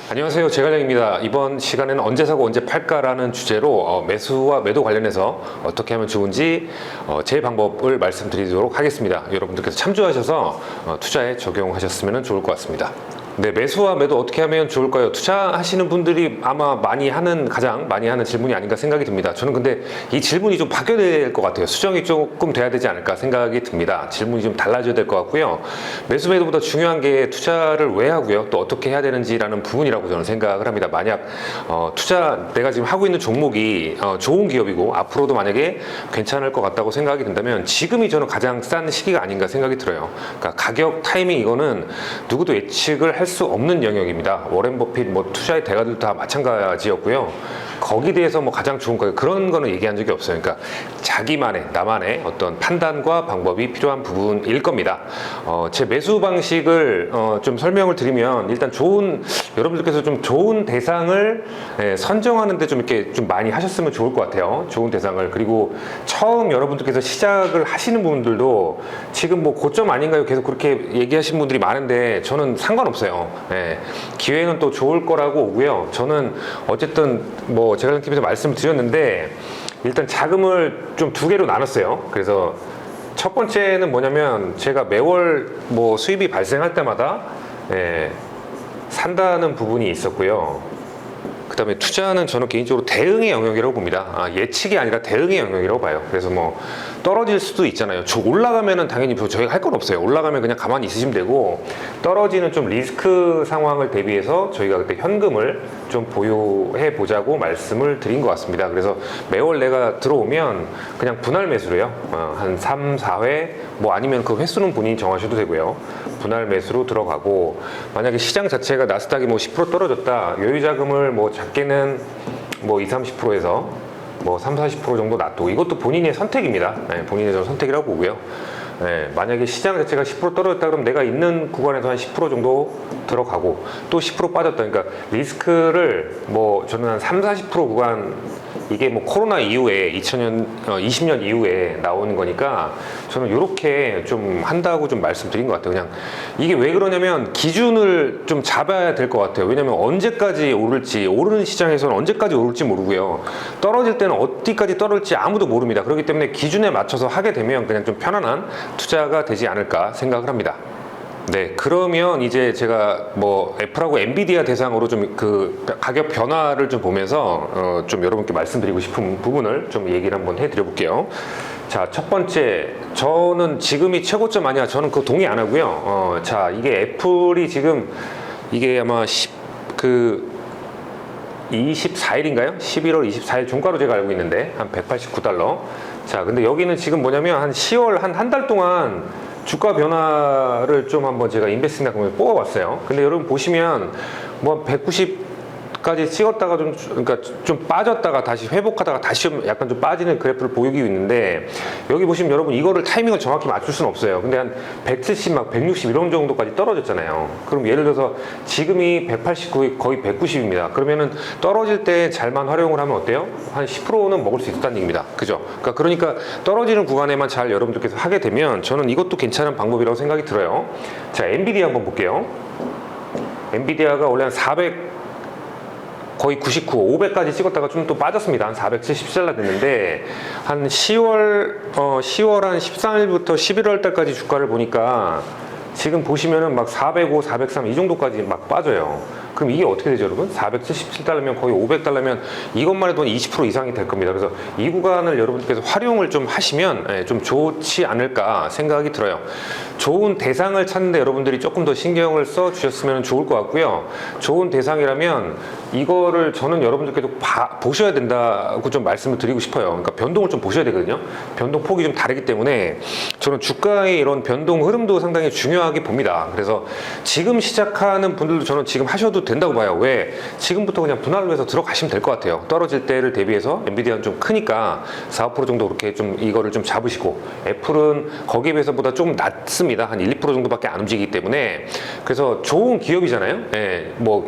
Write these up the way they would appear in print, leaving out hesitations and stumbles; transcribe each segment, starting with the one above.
안녕하세요, 제갈량입니다. 이번 시간에는 언제 사고 언제 팔까라는 주제로 매수와 매도 관련해서 어떻게 하면 좋은지 제 방법을 말씀드리도록 하겠습니다. 여러분들께서 참조하셔서 투자에 적용하셨으면 좋을 것 같습니다. 네, 매수와 매도 어떻게 하면 좋을까요? 투자하시는 분들이 아마 가장 많이 하는 질문이 아닌가 생각이 듭니다. 저는 근데 이 질문이 좀 바뀌어야 될 것 같아요. 수정이 조금 돼야 되지 않을까 생각이 듭니다. 질문이 좀 달라져야 될 것 같고요. 매수 매도보다 중요한 게 투자를 왜 하고요, 또 어떻게 해야 되는지라는 부분이라고 저는 생각을 합니다. 만약 내가 지금 하고 있는 종목이 좋은 기업이고 앞으로도 만약에 괜찮을 것 같다고 생각이 든다면 지금이 저는 가장 싼 시기가 아닌가 생각이 들어요. 그러니까 가격 타이밍, 이거는 누구도 예측을 할 수 없는 영역입니다. 워렌 버핏 투자의 대가들 다 마찬가지였고요. 거기에 대해서 가장 좋은 거, 그런 거는 얘기한 적이 없어요. 그러니까 나만의 어떤 판단과 방법이 필요한 부분일 겁니다. 제 매수 방식을 좀 설명을 드리면, 일단 여러분들께서 좀 좋은 대상을 선정하는데 좀 이렇게 좀 많이 하셨으면 좋을 것 같아요. 좋은 대상을. 그리고 처음 여러분들께서 시작을 하시는 분들도 지금 고점 아닌가요? 계속 그렇게 얘기하시는 분들이 많은데 저는 상관없어요. 기회는 또 좋을 거라고 오고요. 저는 어쨌든 제가 TV에서 말씀을 드렸는데, 일단 자금을 좀 두 개로 나눴어요. 그래서 첫 번째는 뭐냐면, 제가 매월 수입이 발생할 때마다 산다는 부분이 있었고요. 그 다음에 투자는 저는 개인적으로 대응의 영역이라고 봅니다. 예측이 아니라 대응의 영역이라고 봐요. 그래서 떨어질 수도 있잖아요. 올라가면은 당연히 저희가 할 건 없어요. 올라가면 그냥 가만히 있으시면 되고, 떨어지는 좀 리스크 상황을 대비해서 저희가 그때 현금을 좀 보유해 보자고 말씀을 드린 것 같습니다. 그래서 매월 내가 들어오면 그냥 분할 매수를 해요. 한 3, 4회, 아니면 그 횟수는 본인이 정하셔도 되고요. 분할 매수로 들어가고, 만약에 시장 자체가 나스닥이 10% 떨어졌다, 여유 자금을 작게는 20, 30%에서 3, 40% 정도 놔두고, 이것도 본인의 선택입니다. 본인의 선택이라고 보고요. 만약에 시장 자체가 10% 떨어졌다 그러면 내가 있는 구간에서 한 10% 정도 들어가고, 또 10% 빠졌다. 그러니까 리스크를 저는 한 3, 40% 구간, 이게 코로나 이후에 2020년 이후에 나오는 거니까 저는 이렇게 좀 한다고 좀 말씀드린 것 같아요. 그냥 이게 왜 그러냐면, 기준을 좀 잡아야 될 것 같아요. 왜냐면 언제까지 오를지, 오르는 시장에서는 언제까지 오를지 모르고요. 떨어질 때는 어디까지 떨어질지 아무도 모릅니다. 그렇기 때문에 기준에 맞춰서 하게 되면 그냥 좀 편안한 투자가 되지 않을까 생각을 합니다. 네, 그러면 이제 제가 애플하고 엔비디아 대상으로 좀 그 가격 변화를 좀 보면서 좀 여러분께 말씀드리고 싶은 부분을 좀 얘기를 한번 해드려 볼게요. 자, 첫 번째, 저는 지금이 최고점 아니야, 저는 그거 동의 안 하고요. 자, 이게 애플이 지금 이게 아마 24일인가요? 11월 24일 종가로 제가 알고 있는데 한 189달러. 자, 근데 여기는 지금 뭐냐면 한 10월 한 달 동안 주가 변화를 좀 한번 제가 인베스팅닷컴에 뽑아봤어요. 근데 여러분 보시면 190까지 찍었다가 그러니까 좀 빠졌다가 다시 회복하다가 다시 약간 좀 빠지는 그래프를 보이고 있는데, 여기 보시면 여러분 이거를 타이밍을 정확히 맞출 수는 없어요. 근데 한 170, 160 이런 정도까지 떨어졌잖아요. 그럼 예를 들어서 지금이 189, 거의 190입니다. 그러면은 떨어질 때 잘만 활용을 하면 어때요? 한 10%는 먹을 수 있다는 얘기입니다. 그죠? 그러니까 떨어지는 구간에만 잘 여러분들께서 하게 되면 저는 이것도 괜찮은 방법이라고 생각이 들어요. 자, 엔비디아 한번 볼게요. 엔비디아가 원래 한 400, 거의 99, 500까지 찍었다가 좀 또 빠졌습니다. 한 470달러 됐는데, 한 10월 한 13일부터 11월 달까지 주가를 보니까 지금 보시면은 405, 403 이 정도까지 빠져요. 그럼 이게 어떻게 되죠, 여러분? 477달러면 거의 500달러면 이것만 해도 20% 이상이 될 겁니다. 그래서 이 구간을 여러분께서 활용을 좀 하시면 좀 좋지 않을까 생각이 들어요. 좋은 대상을 찾는데 여러분들이 조금 더 신경을 써 주셨으면 좋을 것 같고요. 좋은 대상이라면 이거를 저는 여러분들께도 보셔야 된다고 좀 말씀을 드리고 싶어요. 그러니까 변동을 좀 보셔야 되거든요. 변동 폭이 좀 다르기 때문에 저는 주가의 이런 변동 흐름도 상당히 중요하게 봅니다. 그래서 지금 시작하는 분들도 저는 지금 하셔도 된다고 봐요. 왜? 지금부터 그냥 분할로 해서 들어가시면 될 것 같아요. 떨어질 때를 대비해서 엔비디아는 좀 크니까 4, 5% 정도 그렇게 좀 이거를 좀 잡으시고, 애플은 거기에 비해서보다 좀 낮습니다. 한 1, 2% 정도밖에 안 움직이기 때문에. 그래서 좋은 기업이잖아요.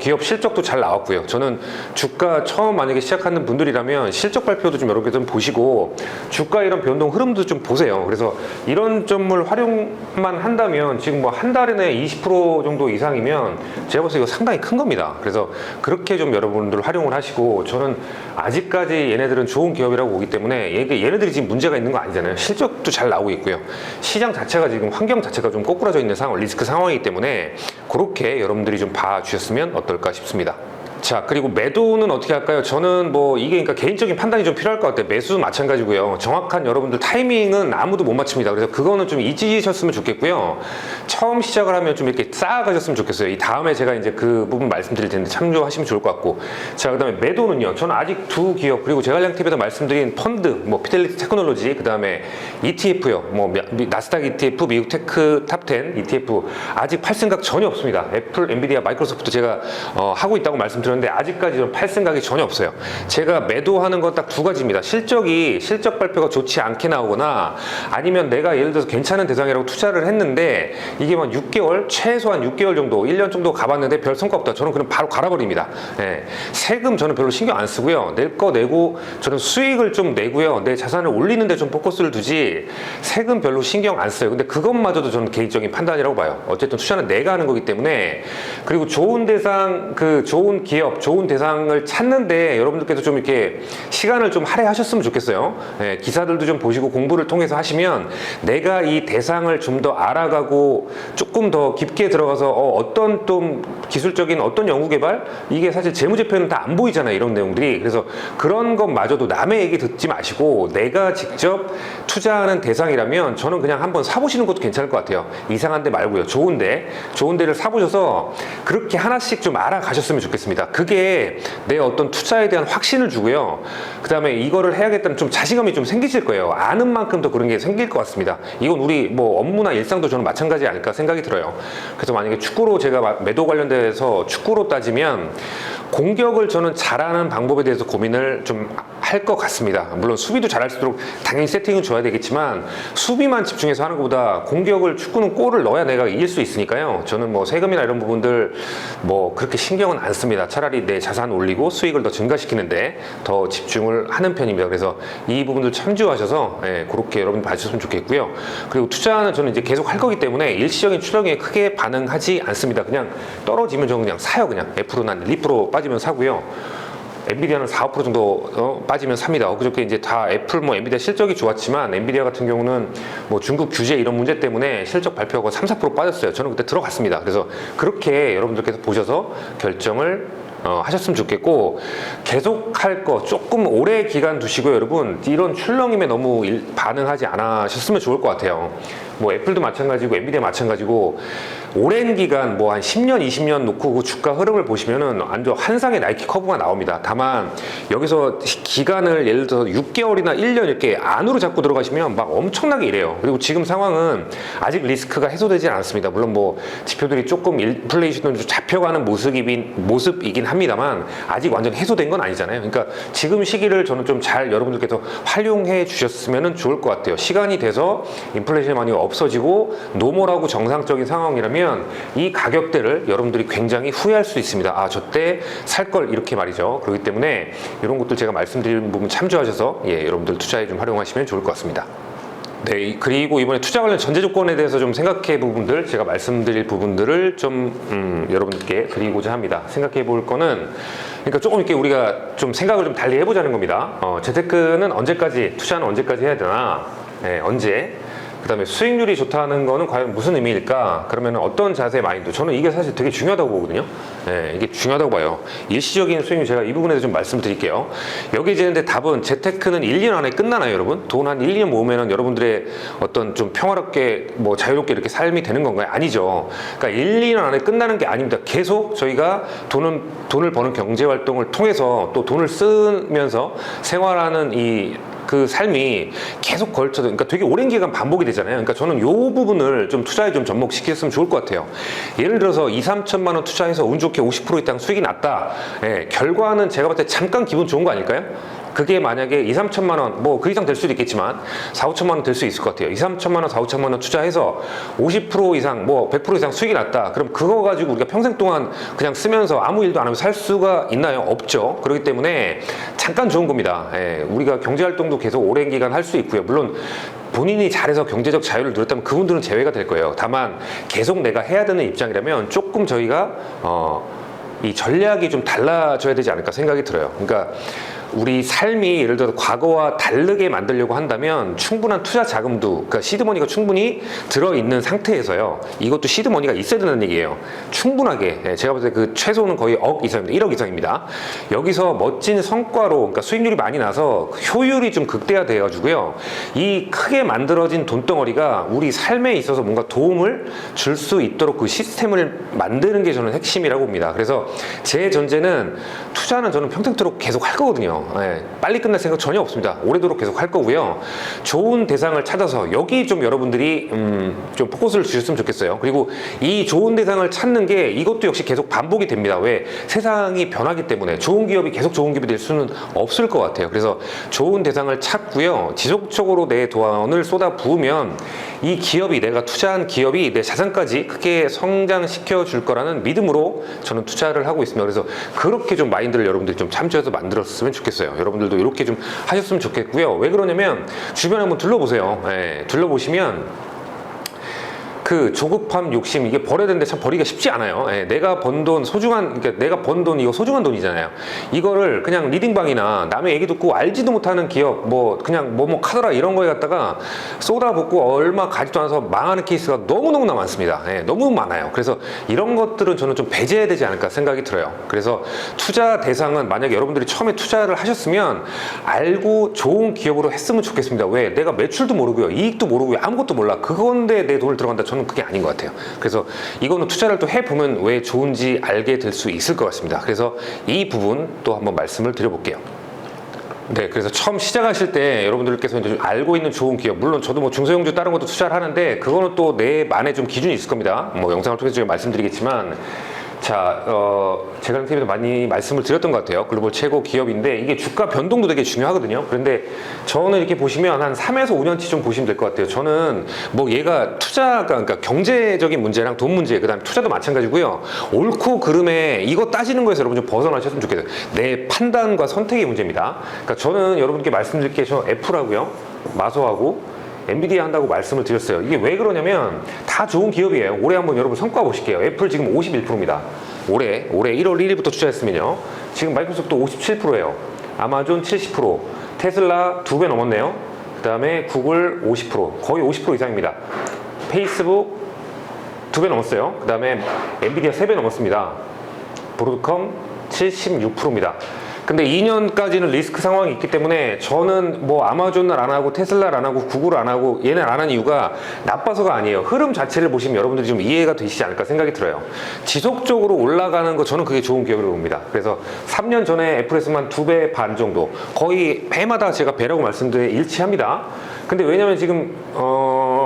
기업 실적도 잘 나왔고요. 저는 주가 처음 만약에 시작하는 분들이라면 실적 발표도 좀 여러 개 좀 보시고, 주가 이런 변동 흐름도 좀 보세요. 그래서 이런 점을 활용만 한다면 지금 한 달에 20% 정도 이상이면 제가 봤을 때 이거 상당히 큰 겁니다. 겁니다. 그래서 그렇게 좀 여러분들 활용을 하시고, 저는 아직까지 얘네들은 좋은 기업이라고 보기 때문에, 얘네들이 지금 문제가 있는 거 아니잖아요. 실적도 잘 나오고 있고요. 시장 자체가 지금 환경 자체가 좀 꼬꾸라져 있는 상황, 리스크 상황이기 때문에 그렇게 여러분들이 좀 봐주셨으면 어떨까 싶습니다. 자, 그리고 매도는 어떻게 할까요? 저는 뭐 이게 그러니까 개인적인 판단이 좀 필요할 것 같아요. 매수도 마찬가지고요. 정확한 여러분들 타이밍은 아무도 못 맞춥니다. 그래서 그거는 좀 잊으셨으면 좋겠고요. 처음 시작을 하면 좀 이렇게 쌓아가셨으면 좋겠어요. 이 다음에 제가 이제 그 부분 말씀드릴 텐데 참조하시면 좋을 것 같고. 자, 그다음에 매도는요. 저는 아직 두 기업, 그리고 제가 TV에서 말씀드린 펀드, 뭐 피델리티 테크놀로지, 그다음에 ETF요. 뭐 나스닥 ETF, 미국 테크 탑10 ETF 아직 팔 생각 전혀 없습니다. 애플, 엔비디아, 마이크로소프트 제가 하고 있다고 말씀드렸는데 아직까지 좀 팔 생각이 전혀 없어요. 제가 매도하는 건 딱 두 가지입니다. 실적 발표가 좋지 않게 나오거나, 아니면 내가 예를 들어서 괜찮은 대상이라고 투자를 했는데 이게 막 6개월, 최소한 6개월 정도, 1년 정도 가봤는데 별 성과 없다. 저는 그럼 바로 갈아버립니다. 예. 세금 저는 별로 신경 안 쓰고요. 낼 거 내고, 저는 수익을 좀 내고요. 내 자산을 올리는 데 좀 포커스를 두지, 세금 별로 신경 안 써요. 근데 그것마저도 저는 개인적인 판단이라고 봐요. 어쨌든 투자는 내가 하는 거기 때문에. 그리고 좋은 대상, 좋은 기업, 좋은 대상을 찾는데 여러분들께서 좀 이렇게 시간을 좀 할애하셨으면 좋겠어요. 예, 기사들도 좀 보시고 공부를 통해서 하시면 내가 이 대상을 좀 더 알아가고 조금 더 깊게 들어가서 어떤 좀 기술적인 어떤 연구개발, 이게 사실 재무제표는 다 안 보이잖아요. 이런 내용들이. 그래서 그런 것마저도 남의 얘기 듣지 마시고 내가 직접 투자하는 대상이라면 저는 그냥 한번 사보시는 것도 괜찮을 것 같아요. 이상한 데 말고요. 좋은 데를 사보셔서 그렇게 하나씩 좀 알아가셨으면 좋겠습니다. 그게 내 어떤 투자에 대한 확신을 주고요. 그 다음에 이거를 해야겠다는 좀 자신감이 좀 생기실 거예요. 아는 만큼 더 그런 게 생길 것 같습니다. 이건 우리 뭐 업무나 일상도 저는 마찬가지 아닐까 생각이 들어요. 그래서 만약에 축구로 제가 매도 관련돼서 축구로 따지면 공격을 저는 잘하는 방법에 대해서 고민을 좀 할 것 같습니다. 물론 수비도 잘할수록 당연히 세팅은 줘야 되겠지만, 수비만 집중해서 하는 것보다 공격을, 축구는 골을 넣어야 내가 이길 수 있으니까요. 저는 뭐 세금이나 이런 부분들 뭐 그렇게 신경은 안 씁니다. 차라리 내 자산 올리고 수익을 더 증가시키는데 더 집중을 하는 편입니다. 그래서 이 부분들 참조하셔서 그렇게 여러분 봐주셨으면 좋겠고요. 그리고 투자는 저는 이제 계속 할 거기 때문에 일시적인 추정에 크게 반응하지 않습니다. 그냥 떨어지면 저는 그냥 사요. 그냥 F로나 2% 빠지면 사고요. 엔비디아는 4, 5% 정도 빠지면 삽니다. 그저께 이제 다 애플, 엔비디아 실적이 좋았지만, 엔비디아 같은 경우는 뭐 중국 규제 이런 문제 때문에 실적 발표가 3, 4% 빠졌어요. 저는 그때 들어갔습니다. 그래서 그렇게 여러분들께서 보셔서 결정을 하셨으면 좋겠고, 계속 할 거 조금 오래 기간 두시고, 여러분 이런 출렁임에 너무 반응하지 않으셨으면 좋을 것 같아요. 뭐 애플도 마찬가지고 엔비디아 마찬가지고, 오랜 기간 뭐 한 10년, 20년 놓고 그 주가 흐름을 보시면은 완전 환상의 나이키 커브가 나옵니다. 다만 여기서 기간을 예를 들어서 6개월이나 1년 이렇게 안으로 잡고 들어가시면 막 엄청나게 이래요. 그리고 지금 상황은 아직 리스크가 해소되지 않았습니다. 물론 뭐 지표들이 조금 인플레이션도 좀 잡혀가는 모습이긴 합니다만 아직 완전 해소된 건 아니잖아요. 그러니까 지금 시기를 저는 좀 잘 여러분들께서 활용해 주셨으면 좋을 것 같아요. 시간이 돼서 인플레이션이 많이 없어지고 노멀하고 정상적인 상황이라면 이 가격대를 여러분들이 굉장히 후회할 수 있습니다. 아, 저 때 살 걸, 이렇게 말이죠. 그렇기 때문에 이런 것들 제가 말씀드린 부분 참조하셔서 여러분들 투자에 좀 활용하시면 좋을 것 같습니다. 네, 그리고 이번에 투자 관련 전제 조건에 대해서 좀 생각해 부분들, 제가 말씀드릴 부분들을 좀 여러분께 드리고자 합니다. 생각해 볼 거는, 그러니까 조금 이렇게 우리가 좀 생각을 좀 달리 해보자는 겁니다. 재테크는 언제까지, 투자는 언제까지 해야 되나, 언제, 그 다음에 수익률이 좋다는 거는 과연 무슨 의미일까? 그러면 어떤 자세, 마인드, 저는 이게 사실 되게 중요하다고 보거든요. 이게 중요하다고 봐요. 일시적인 수익률, 제가 이 부분에서 좀 말씀드릴게요. 여기 이제 근데 답은, 재테크는 1년 안에 끝나나요, 여러분? 돈 한 1, 2년 모으면은 여러분들의 어떤 좀 평화롭게, 뭐 자유롭게 이렇게 삶이 되는 건가요? 아니죠. 그러니까 1, 2년 안에 끝나는 게 아닙니다. 계속 저희가 돈을 버는 경제 활동을 통해서 또 돈을 쓰면서 생활하는 그 삶이 계속 걸쳐서, 그러니까 되게 오랜 기간 반복이 되잖아요. 그러니까 저는 이 부분을 좀 투자에 좀 접목시켰으면 좋을 것 같아요. 예를 들어서 2, 3천만 원 투자해서 운 좋게 50% 이상 수익이 났다. 결과는 제가 봤을 때 잠깐 기분 좋은 거 아닐까요? 그게 만약에 2, 3천만 원, 뭐 그 이상 될 수도 있겠지만 4, 5천만 원 될 수 있을 것 같아요. 2, 3천만 원, 4, 5천만 원 투자해서 50% 이상, 뭐 100% 이상 수익이 났다. 그럼 그거 가지고 우리가 평생 동안 그냥 쓰면서 아무 일도 안 하면서 살 수가 있나요? 없죠. 그렇기 때문에 잠깐 좋은 겁니다. 우리가 경제활동도 계속 오랜 기간 할 수 있고요. 물론 본인이 잘해서 경제적 자유를 누렸다면 그분들은 제외가 될 거예요. 다만 계속 내가 해야 되는 입장이라면 조금 저희가 이 전략이 좀 달라져야 되지 않을까 생각이 들어요. 그러니까 우리 삶이 예를 들어서 과거와 다르게 만들려고 한다면 충분한 투자 자금도, 그러니까 시드머니가 충분히 들어있는 상태에서요. 이것도 시드머니가 있어야 된다는 얘기예요. 충분하게. 예, 제가 봤을 때 그 최소는 거의 억 이상입니다. 1억 이상입니다. 여기서 멋진 성과로, 그러니까 수익률이 많이 나서 효율이 좀 극대화돼가지고요. 이 크게 만들어진 돈덩어리가 우리 삶에 있어서 뭔가 도움을 줄 수 있도록 그 시스템을 만드는 게 저는 핵심이라고 봅니다. 그래서 제 전제는 투자는 저는 평생토록 계속 할 거거든요. 예, 빨리 끝날 생각 전혀 없습니다. 오래도록 계속 할 거고요. 좋은 대상을 찾아서 여기 좀 여러분들이 좀 포커스를 주셨으면 좋겠어요. 그리고 이 좋은 대상을 찾는 게 이것도 역시 계속 반복이 됩니다. 왜? 세상이 변하기 때문에 좋은 기업이 계속 좋은 기업이 될 수는 없을 것 같아요. 그래서 좋은 대상을 찾고요. 지속적으로 내 돈을 쏟아 부으면 이 기업이, 내가 투자한 기업이 내 자산까지 크게 성장시켜 줄 거라는 믿음으로 저는 투자를 하고 있습니다. 그래서 그렇게 좀 마인드를 여러분들이 좀 참조해서 만들었으면 좋겠어요. 여러분들도 이렇게 좀 하셨으면 좋겠고요. 왜 그러냐면 주변에 한번 둘러보세요. 예, 둘러보시면 그 조급함, 욕심, 이게 버려야 되는데 참 버리기가 쉽지 않아요. 예, 내가 번 돈 소중한, 그러니까 내가 번 돈 이거 소중한 돈이잖아요. 이거를 그냥 리딩방이나 남의 얘기 듣고 알지도 못하는 기업, 뭐 그냥 뭐뭐 카더라 이런 거에 갖다가 쏟아붓고 얼마 가지도 않아서 망하는 케이스가 너무너무나 많습니다. 예, 너무 많아요. 그래서 이런 것들은 저는 좀 배제해야 되지 않을까 생각이 들어요. 그래서 투자 대상은 만약에 여러분들이 처음에 투자를 하셨으면 알고 좋은 기업으로 했으면 좋겠습니다. 왜? 내가 매출도 모르고요, 이익도 모르고요, 아무것도 몰라. 그건데 내 돈을 들어간다. 저는 그게 아닌 것 같아요. 그래서 이거는 투자를 또 해보면 왜 좋은지 알게 될 수 있을 것 같습니다. 그래서 이 부분 또 한번 말씀을 드려볼게요. 네, 그래서 처음 시작하실 때 여러분들께서 이제 알고 있는 좋은 기업, 물론 저도 뭐 중소형주 다른 것도 투자를 하는데 그거는 또 내만의 좀 기준이 있을 겁니다. 뭐 영상을 통해서 제가 말씀드리겠지만, 자, 제가 TV에서 많이 말씀을 드렸던 것 같아요. 글로벌 최고 기업인데 이게 주가 변동도 되게 중요하거든요. 그런데 저는 이렇게 보시면 한 3에서 5년치 좀 보시면 될 것 같아요. 저는 뭐 얘가 투자가, 그러니까 경제적인 문제랑 돈 문제, 그다음에 투자도 마찬가지고요. 옳고 그름에 이거 따지는 거에서 여러분 좀 벗어나셨으면 좋겠어요. 내 판단과 선택의 문제입니다. 그러니까 저는 여러분께 말씀드릴 게 저 애플하고요, 마소하고 엔비디아 한다고 말씀을 드렸어요. 이게 왜 그러냐면 다 좋은 기업이에요. 올해 한번 여러분 성과 보실게요. 애플 지금 51%입니다. 올해 1월 1일부터 투자했으면요. 지금 마이크로소프트 57%예요. 아마존 70%, 테슬라 2배 넘었네요. 그 다음에 구글 50%, 거의 50% 이상입니다. 페이스북 2배 넘었어요. 그 다음에 엔비디아 3배 넘었습니다. 브로드컴 76%입니다. 근데 2년까지는 리스크 상황이 있기 때문에 저는 뭐 아마존을 안 하고 테슬라를 안 하고 구글을 안 하고 얘는 안 하는 이유가 나빠서가 아니에요. 흐름 자체를 보시면 여러분들이 좀 이해가 되시지 않을까 생각이 들어요. 지속적으로 올라가는 거, 저는 그게 좋은 기업이라고 봅니다. 그래서 3년 전에 애플에서만 2배 반 정도, 거의 해마다 제가 배라고 말씀드려 일치합니다. 근데 왜냐면 지금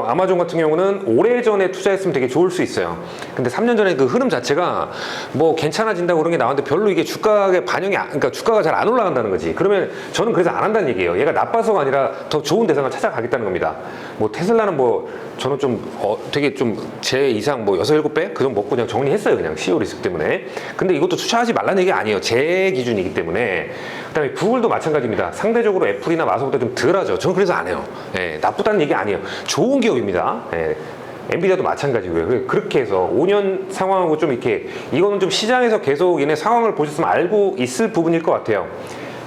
아마존 같은 경우는 오래전에 투자했으면 되게 좋을 수 있어요. 근데 3년 전에 그 흐름 자체가 뭐 괜찮아진다고 그런 게 나왔는데 별로 이게 주가에 반영이, 그러니까 주가가 잘 안 올라간다는 거지. 그러면 저는 그래서 안 한다는 얘기예요. 얘가 나빠서가 아니라 더 좋은 대상을 찾아가겠다는 겁니다. 뭐 테슬라는 뭐 저는 좀 되게 좀 제 이상 뭐 6, 7배? 그 정도 먹고 그냥 정리했어요. 그냥 CEO 리스크 때문에. 근데 이것도 투자하지 말라는 얘기 아니에요. 제 기준이기 때문에. 그 다음에 구글도 마찬가지입니다. 상대적으로 애플이나 마소보다 좀 덜하죠. 저는 그래서 안 해요. 예, 나쁘다는 얘기 아니에요. 좋은 기업입니다. 예. 엔비디아도 마찬가지고요. 그렇게 해서 5년 상황하고 좀 이렇게, 이거는 좀 시장에서 계속 얘네 상황을 보셨으면 알고 있을 부분일 것 같아요.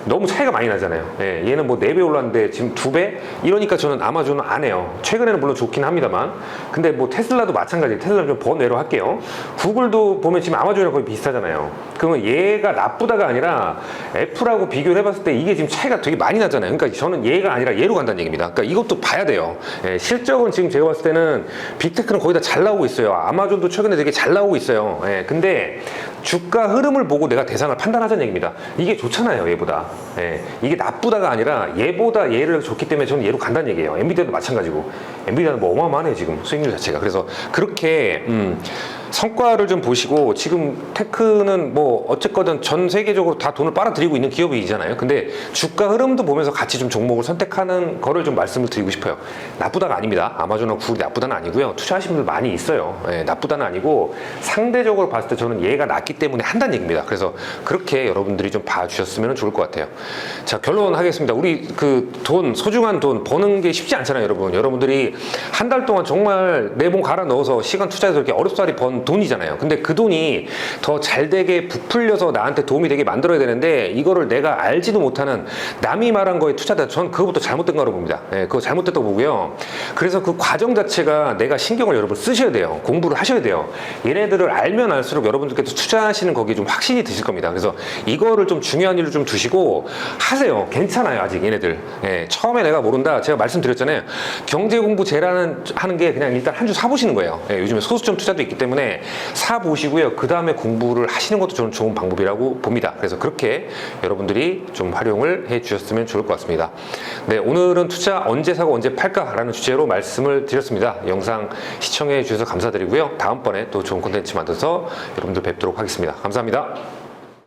너무 차이가 많이 나잖아요. 예, 얘는 뭐 4배 올랐는데 지금 2배? 이러니까 저는 아마존은 안 해요. 최근에는 물론 좋긴 합니다만. 근데 뭐 테슬라도 마찬가지. 테슬라는 좀 번외로 할게요. 구글도 보면 지금 아마존이랑 거의 비슷하잖아요. 그러면 얘가 나쁘다가 아니라 애플하고 비교를 해봤을 때 이게 지금 차이가 되게 많이 나잖아요. 그러니까 저는 얘가 아니라 얘로 간다는 얘기입니다. 그러니까 이것도 봐야 돼요. 예, 실적은 지금 제가 봤을 때는 빅테크는 거의 다 잘 나오고 있어요. 아마존도 최근에 되게 잘 나오고 있어요. 예, 근데 주가 흐름을 보고 내가 대상을 판단하자는 얘기입니다. 이게 좋잖아요, 얘보다. 예, 이게 나쁘다가 아니라 얘보다 얘를 좋기 때문에 저는 얘로 간다는 얘기예요. 엔비디아도 마찬가지고. 엔비디아는 뭐 어마어마하네 지금 수익률 자체가. 그래서 그렇게 성과를 좀 보시고, 지금 테크는 뭐 어쨌거든 전 세계적으로 다 돈을 빨아들이고 있는 기업이잖아요. 근데 주가 흐름도 보면서 같이 좀 종목을 선택하는 거를 좀 말씀을 드리고 싶어요. 나쁘다가 아닙니다. 아마존하고 구글이 나쁘다는 아니고요. 투자하시는 분들 많이 있어요. 예, 나쁘다는 아니고 상대적으로 봤을 때 저는 얘가 낫기 때문에 한다는 얘기입니다. 그래서 그렇게 여러분들이 좀 봐주셨으면 좋을 것 같아요. 자, 결론하겠습니다. 우리 그 돈, 소중한 돈 버는 게 쉽지 않잖아요, 여러분. 여러분들이 한 달 동안 정말 내 몸 갈아 넣어서 시간 투자해서 이렇게 어렵사리 번 번 돈이잖아요. 근데 그 돈이 더 잘 되게 부풀려서 나한테 도움이 되게 만들어야 되는데 이거를 내가 알지도 못하는 남이 말한 거에 투자다. 전 그거부터 잘못된 거라고 봅니다. 그거 잘못됐다고 보고요. 그래서 그 과정 자체가 내가 신경을 여러분 쓰셔야 돼요. 공부를 하셔야 돼요. 얘네들을 알면 알수록 여러분들께서 투자하시는 거기에 좀 확신이 드실 겁니다. 그래서 이거를 좀 중요한 일로 좀 두시고 하세요. 괜찮아요. 아직 얘네들. 처음에 내가 모른다. 제가 말씀드렸잖아요. 경제 공부 제라는 하는 게 그냥 일단 한 주 사보시는 거예요. 요즘에 소수점 투자도 있기 때문에 사보시고요. 그 다음에 공부를 하시는 것도 저는 좋은 방법이라고 봅니다. 그래서 그렇게 여러분들이 좀 활용을 해 주셨으면 좋을 것 같습니다. 네, 오늘은 투자 언제 사고 언제 팔까라는 주제로 말씀을 드렸습니다. 영상 시청해 주셔서 감사드리고요. 다음번에 또 좋은 콘텐츠 만들어서 여러분들 뵙도록 하겠습니다. 감사합니다.